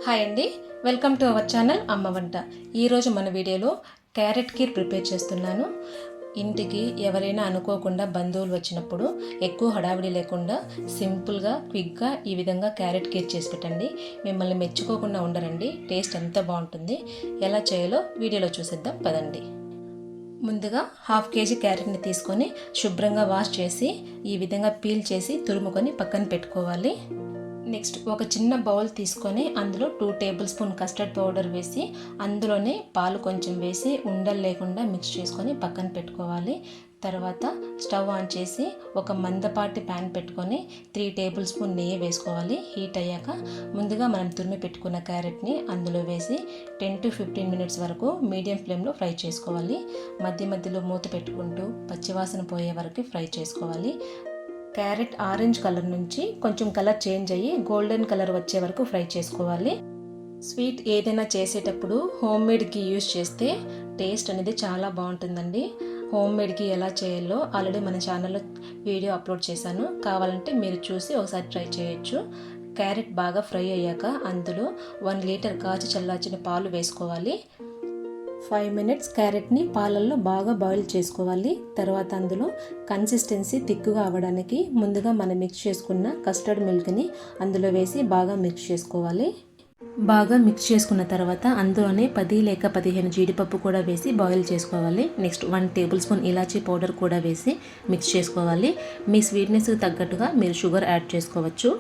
Hi అండి, welcome to our channel అమ్మ వంట. ఈరోజు మన వీడియోలో క్యారెట్ కీర్ ప్రిపేర్ చేస్తున్నాను. ఇంటికి ఎవరైనా అనుకోకుండా బంధువులు వచ్చినప్పుడు ఎక్కువ హడావిడి లేకుండా సింపుల్గా క్విక్గా ఈ విధంగా క్యారెట్ కీర్ చేసి పెట్టండి. మిమ్మల్ని మెచ్చుకోకుండా ఉండరండి. టేస్ట్ ఎంత బాగుంటుంది. ఎలా చేయాలో వీడియోలో చూసేద్దాం పదండి. ముందుగా 1/2 kg క్యారెట్ని తీసుకొని శుభ్రంగా వాష్ చేసి ఈ విధంగా పీల్ చేసి తురుముకొని పక్కన పెట్టుకోవాలి. నెక్స్ట్ ఒక చిన్న బౌల్ తీసుకొని అందులో 2 టేబుల్ స్పూన్ కస్టర్డ్ పౌడర్ వేసి అందులోనే పాలు కొంచెం వేసి ఉండలు లేకుండా మిక్స్ చేసుకొని పక్కన పెట్టుకోవాలి. తర్వాత స్టవ్ ఆన్ చేసి ఒక మందపాటి ప్యాన్ పెట్టుకొని 3 టేబుల్ స్పూన్ నెయ్యి వేసుకోవాలి. హీట్ అయ్యాక ముందుగా మనం తురిమి పెట్టుకున్న క్యారెట్ని అందులో వేసి 10 to 15 మినిట్స్ వరకు మీడియం ఫ్లేమ్లో ఫ్రై చేసుకోవాలి. మధ్య మధ్యలో మూత పెట్టుకుంటూ పచ్చివాసన పోయే వరకు ఫ్రై చేసుకోవాలి. క్యారెట్ ఆరెంజ్ కలర్ నుంచి కొంచెం కలర్ చేంజ్ అయ్యి గోల్డెన్ కలర్ వచ్చే వరకు ఫ్రై చేసుకోవాలి. స్వీట్ ఏదైనా చేసేటప్పుడు హోమ్ మేడ్ ఘీ యూస్ చేస్తే టేస్ట్ అనేది చాలా బాగుంటుందండి. హోమ్ మేడ్ ఘీ ఎలా చేయాలో ఆల్రెడీ మన ఛానల్లో వీడియో అప్లోడ్ చేశాను, కావాలంటే మీరు చూసి ఒకసారి ట్రై చేయొచ్చు. క్యారెట్ బాగా ఫ్రై అయ్యాక అందులో 1 లీటర్ కాచి చల్లార్చిన పాలు వేసుకోవాలి. 5 మినిట్స్ క్యారెట్ని పాలల్లో బాగా బాయిల్ చేసుకోవాలి. తర్వాత అందులో కన్సిస్టెన్సీ థిక్గా అవ్వడానికి ముందుగా మనం మిక్స్ చేసుకున్న కస్టర్డ్ మిల్క్ని అందులో వేసి బాగా మిక్స్ చేసుకోవాలి. బాగా మిక్స్ చేసుకున్న తర్వాత అందులోనే 10 లేక 15 జీడిపప్పు కూడా వేసి బాయిల్ చేసుకోవాలి. నెక్స్ట్ 1 టేబుల్ స్పూన్ ఇలాచీ పౌడర్ కూడా వేసి మిక్స్ చేసుకోవాలి. మీ స్వీట్నెస్కి తగ్గట్టుగా మీరు షుగర్ యాడ్ చేసుకోవచ్చు.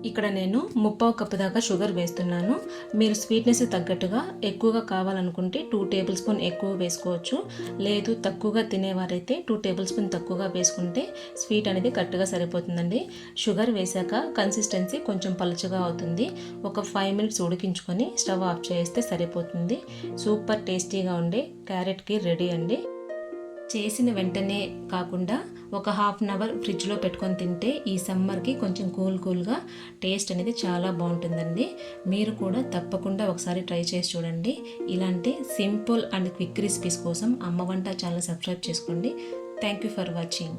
ఇక్కడ నేను 1/2 కప్పు దాకా షుగర్ వేస్తున్నాను. మీరు స్వీట్నెస్ తగ్గట్టుగా ఎక్కువగా కావాలనుకుంటే 2 టేబుల్ స్పూన్ ఎక్కువ వేసుకోవచ్చు. లేదు తక్కువగా తినేవారైతే 2 టేబుల్ స్పూన్ తక్కువగా వేసుకుంటే స్వీట్ అనేది కరెక్ట్గా సరిపోతుందండి. షుగర్ వేసాక కన్సిస్టెన్సీ కొంచెం పలుచగా అవుతుంది. ఒక 5 మినిట్స్ ఉడికించుకొని స్టవ్ ఆఫ్ చేస్తే సరిపోతుంది. సూపర్ టేస్టీగా ఉండే క్యారెట్ కీర్ రెడీ అండి. చేసిన వెంటనే కాకుండా ఒక 1/2 అవర్ ఫ్రిడ్జ్లో పెట్టుకొని తింటే ఈ సమ్మర్కి కొంచెం కూల్గా టేస్ట్ అనేది చాలా బాగుంటుందండి. మీరు కూడా తప్పకుండా ఒకసారి ట్రై చేసి చూడండి. ఇలాంటి సింపుల్ అండ్ క్విక్ రెసిపీస్ కోసం అమ్మ వంట ఛానల్ సబ్స్క్రైబ్ చేసుకోండి. Thank you for watching.